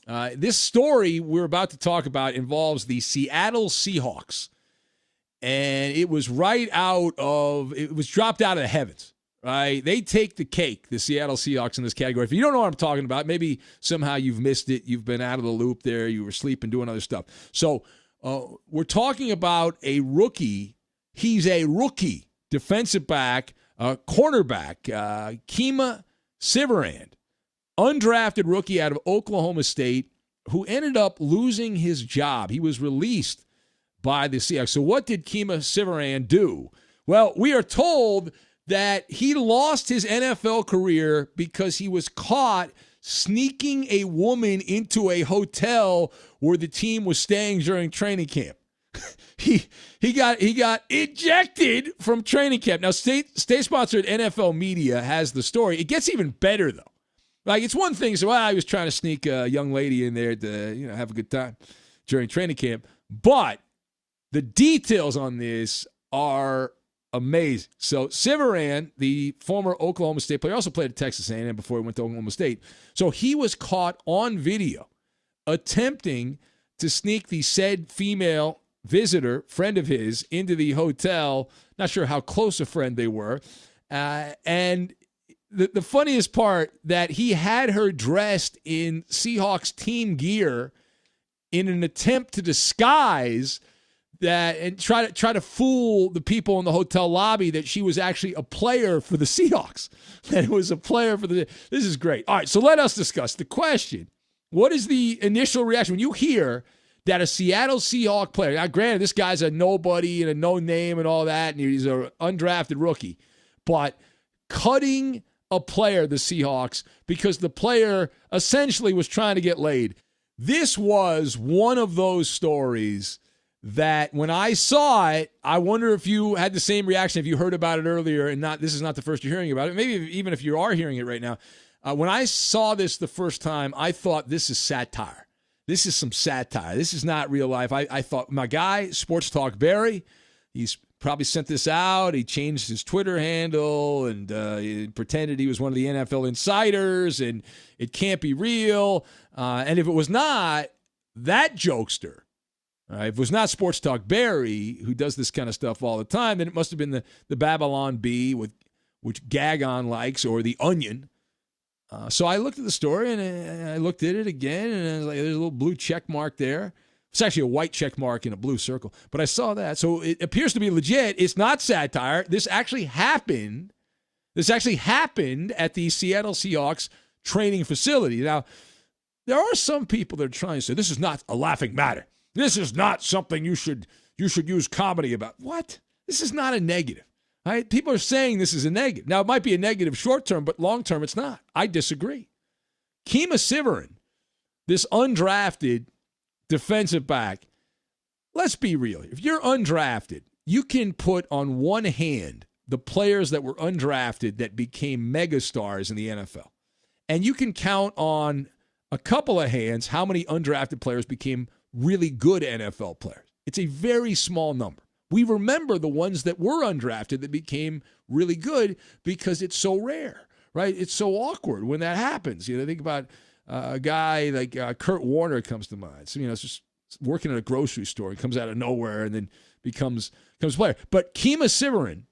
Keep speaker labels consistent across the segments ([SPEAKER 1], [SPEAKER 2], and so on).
[SPEAKER 1] This story we're about to talk about involves the Seattle Seahawks. And it was dropped out of the heavens, right? They take the cake, the Seattle Seahawks, in this category. If you don't know what I'm talking about, maybe somehow you've missed it. You've been out of the loop there. You were sleeping, doing other stuff. So we're talking about a rookie. He's a rookie defensive back, cornerback, Kemah Siverand, undrafted rookie out of Oklahoma State, who ended up losing his job. He was released by the Seahawks. So what did Kemah Siverand do? Well, we are told that he lost his NFL career because he was caught sneaking a woman into a hotel where the team was staying during training camp. He got ejected from training camp. Now, state-sponsored NFL media has the story. It gets even better, though. Like, it's one thing, so I was trying to sneak a young lady in there to have a good time during training camp. But the details on this are amazing. So Siverand, the former Oklahoma State player, also played at Texas A&M before he went to Oklahoma State. So he was caught on video attempting to sneak the said female visitor, friend of his, into the hotel. Not sure how close a friend they were. And the funniest part, that he had her dressed in Seahawks team gear in an attempt to disguise that and try to fool the people in the hotel lobby that she was actually a player for the Seahawks. That it was a player for the. This is great. All right, so let us discuss the question. What is the initial reaction when you hear that a Seattle Seahawk player? Now, granted, this guy's a nobody and a no name and all that, and he's an undrafted rookie, but cutting a player, the Seahawks, because the player essentially was trying to get laid. This was one of those stories that when I saw it, I wonder if you had the same reaction, if you heard about it earlier, and this is not the first you're hearing about it. Maybe even if you are hearing it right now. When I saw this the first time, I thought, this is satire. This is some satire. This is not real life. I thought, my guy, Sports Talk Barry, he's probably sent this out. He changed his Twitter handle and he pretended he was one of the NFL insiders, and it can't be real. And if it was not, that jokester, if it was not Sports Talk Barry, who does this kind of stuff all the time, then it must have been the Babylon Bee, which Gagon likes, or the Onion. So I looked at the story, and I looked at it again, and I was like, there's a little blue check mark there. It's actually a white check mark in a blue circle. But I saw that. So it appears to be legit. It's not satire. This actually happened. This actually happened at the Seattle Seahawks training facility. Now, there are some people that are trying to say, this is not a laughing matter. This is not something you should use comedy about. What? This is not a negative. Right? People are saying this is a negative. Now, it might be a negative short term, but long term, it's not. I disagree. Kemah Siverand, this undrafted defensive back, let's be real. If you're undrafted, you can put on one hand the players that were undrafted that became megastars in the NFL. And you can count on a couple of hands how many undrafted players became really good NFL players. It's a very small number. We remember the ones that were undrafted that became really good because it's so rare, right? It's so awkward when that happens. Think about a guy like Kurt Warner comes to mind. So, it's just working at a grocery store. He comes out of nowhere and then becomes a player. But Kemah Siverand,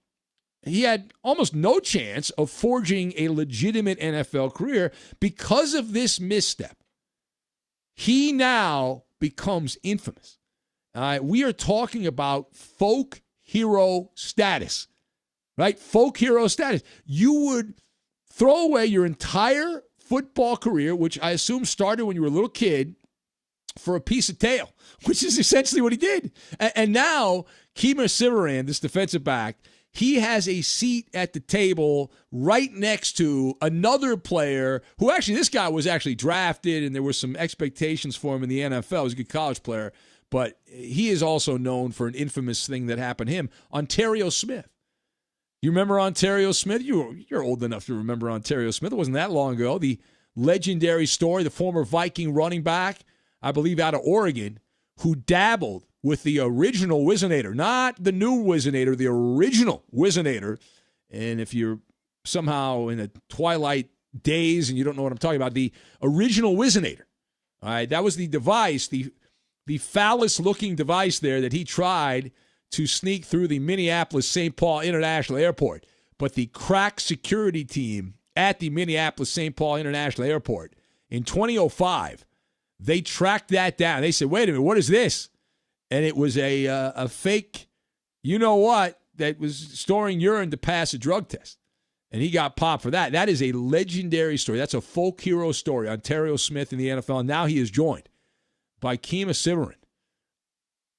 [SPEAKER 1] he had almost no chance of forging a legitimate NFL career because of this misstep. He now becomes infamous. We are talking about folk hero status, right? Folk hero status. You would throw away your entire football career, which I assume started when you were a little kid, for a piece of tail, which is essentially what he did. And now, Kemah Siverand, this defensive back, he has a seat at the table right next to another player who actually, this guy was actually drafted, and there were some expectations for him in the NFL. He was a good college player. But he is also known for an infamous thing that happened to him, Ontario Smith. You remember Ontario Smith? You're old enough to remember Ontario Smith. It wasn't that long ago. The legendary story, the former Viking running back, I believe out of Oregon, who dabbled with the original Whizzinator, not the new Whizzinator, the original Whizzinator. And if you're somehow in the twilight days and you don't know what I'm talking about, the original Whizzinator. All right, that was the device, the phallus-looking device there that he tried to sneak through the Minneapolis-St. Paul International Airport. But the crack security team at the Minneapolis-St. Paul International Airport in 2005, they tracked that down. They said, wait a minute, what is this? And it was a fake, you-know-what, that was storing urine to pass a drug test. And he got popped for that. That is a legendary story. That's a folk hero story. Ontario Smith in the NFL. And now he is joined by Kemah Siverand,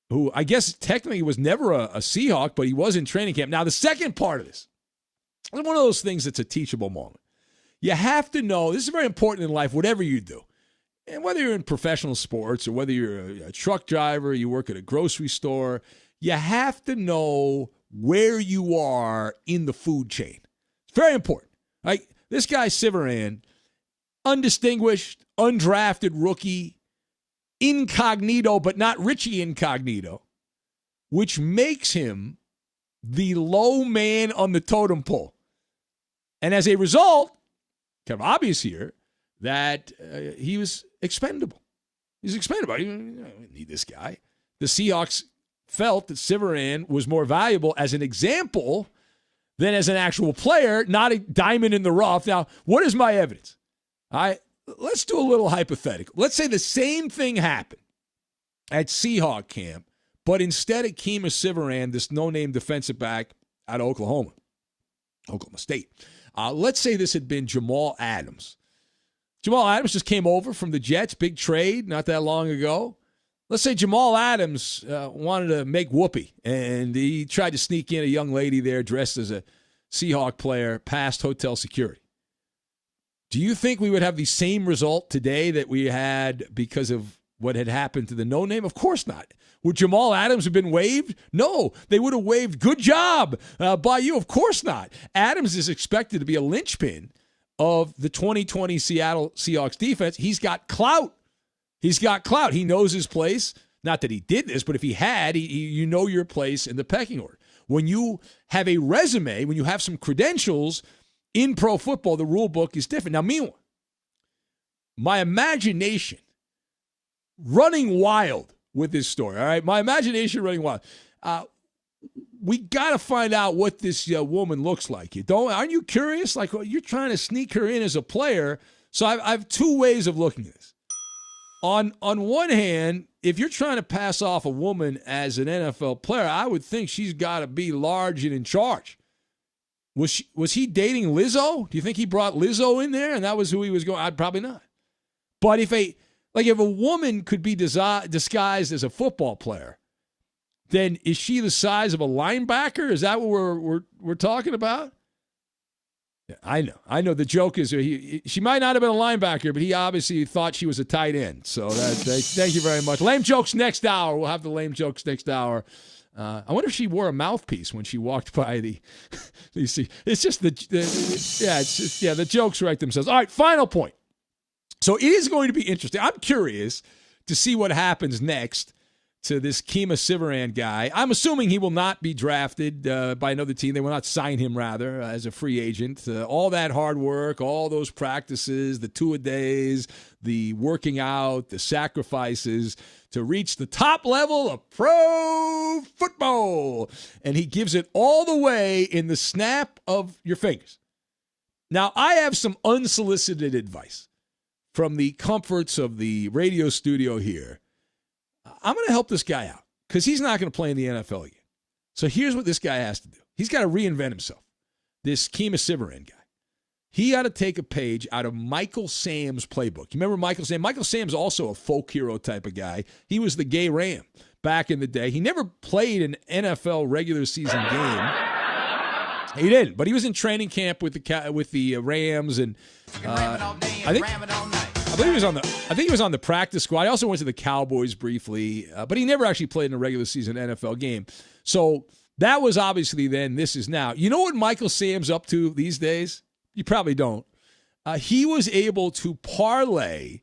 [SPEAKER 1] who I guess technically was never a Seahawk, but he was in training camp. Now, the second part of this is one of those things that's a teachable moment. You have to know, this is very important in life, whatever you do. And whether you're in professional sports or whether you're a truck driver, you work at a grocery store, you have to know where you are in the food chain. It's very important. Like this guy, Siverand, undistinguished, undrafted rookie, incognito, but not Richie incognito, which makes him the low man on the totem pole. And as a result, kind of obvious here, that he was expendable. He's expendable. You don't need this guy. The Seahawks felt that Siverand was more valuable as an example than as an actual player, not a diamond in the rough. Now, what is my evidence? Let's do a little hypothetical. Let's say the same thing happened at Seahawk camp, but instead of Kemah Siverand, this no-name defensive back out of Oklahoma State, let's say this had been Jamal Adams. Jamal Adams just came over from the Jets, big trade not that long ago. Let's say Jamal Adams wanted to make whoopee, and he tried to sneak in a young lady there dressed as a Seahawk player past hotel security. Do you think we would have the same result today that we had because of what had happened to the no-name? Of course not. Would Jamal Adams have been waived? No, they would have waived. Good job by you. Of course not. Adams is expected to be a linchpin of the 2020 Seattle Seahawks defense. He's got clout. He knows his place. Not that he did this, but if he had, you know your place in the pecking order. When you have a resume, when you have some credentials in pro football, the rule book is different. Now, meanwhile, my imagination running wild with this story, all right? My imagination running wild. We got to find out what this woman looks like. Aren't you curious? Like, you're trying to sneak her in as a player. So I have two ways of looking at this. On one hand, if you're trying to pass off a woman as an NFL player, I would think she's got to be large and in charge. Was he dating Lizzo? Do you think he brought Lizzo in there and that was who he was going? I'd probably not. But if a woman could be disguised as a football player, then is she the size of a linebacker? Is that what we're talking about? Yeah, I know. The joke is she might not have been a linebacker, but he obviously thought she was a tight end. So thank you very much. Lame jokes next hour. We'll have the lame jokes next hour. I wonder if she wore a mouthpiece when she walked by the. You see, it's just the jokes write themselves. All right, final point. So it is going to be interesting. I'm curious to see what happens next to this Kemah Siverand guy. I'm assuming he will not be drafted by another team. They will not sign him, rather, as a free agent. All that hard work, all those practices, the two-a-days, the working out, the sacrifices to reach the top level of pro football. And he gives it all the way in the snap of your fingers. Now, I have some unsolicited advice from the comforts of the radio studio here. I'm going to help this guy out because he's not going to play in the NFL again. So here's what this guy has to do. He's got to reinvent himself, this Kemah Siverand guy. He got to take a page out of Michael Sam's playbook. You remember Michael Sam? Michael Sam's also a folk hero type of guy. He was the gay Ram back in the day. He never played an NFL regular season game. He didn't, but he was in training camp with the Rams, and I think he was on the practice squad. He also went to the Cowboys briefly, but he never actually played in a regular season NFL game. So that was obviously then. This is now. You know what Michael Sam's up to these days? You probably don't. He was able to parlay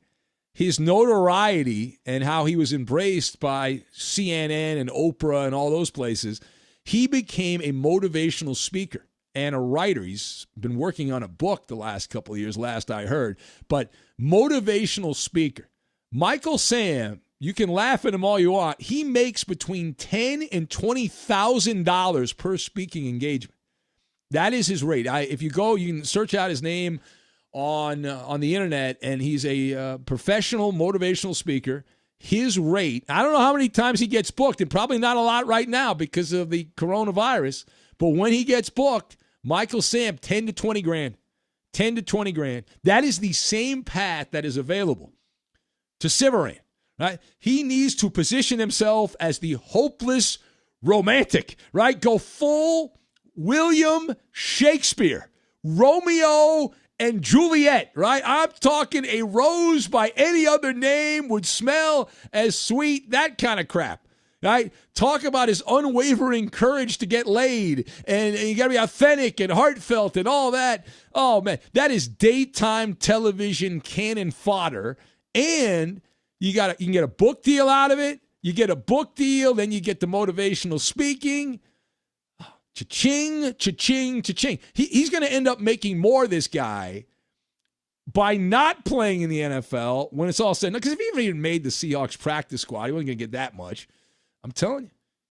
[SPEAKER 1] his notoriety and how he was embraced by CNN and Oprah and all those places. He became a motivational speaker and a writer. He's been working on a book the last couple of years, last I heard. But motivational speaker. Michael Sam, you can laugh at him all you want. He makes between $10,000 and $20,000 per speaking engagement. That is his rate. If you go, you can search out his name on the internet, and he's a professional motivational speaker. His rate, I don't know how many times he gets booked, and probably not a lot right now because of the coronavirus, but when he gets booked, Michael Sam, 10 to 20 grand. 10 to 20 grand. That is the same path that is available to Siverand, right? He needs to position himself as the hopeless romantic, right? Go full William Shakespeare, Romeo and Juliet, right? I'm talking a rose by any other name would smell as sweet, that kind of crap, right? Talk about his unwavering courage to get laid, and you got to be authentic and heartfelt and all that. Oh, man, that is daytime television cannon fodder, and you can get a book deal out of it. You get a book deal, then you get the motivational speaking. Cha-ching, cha-ching, cha-ching. He's going to end up making more, this guy, by not playing in the NFL when it's all said. Because if he even made the Seahawks practice squad, he wasn't going to get that much. I'm telling you.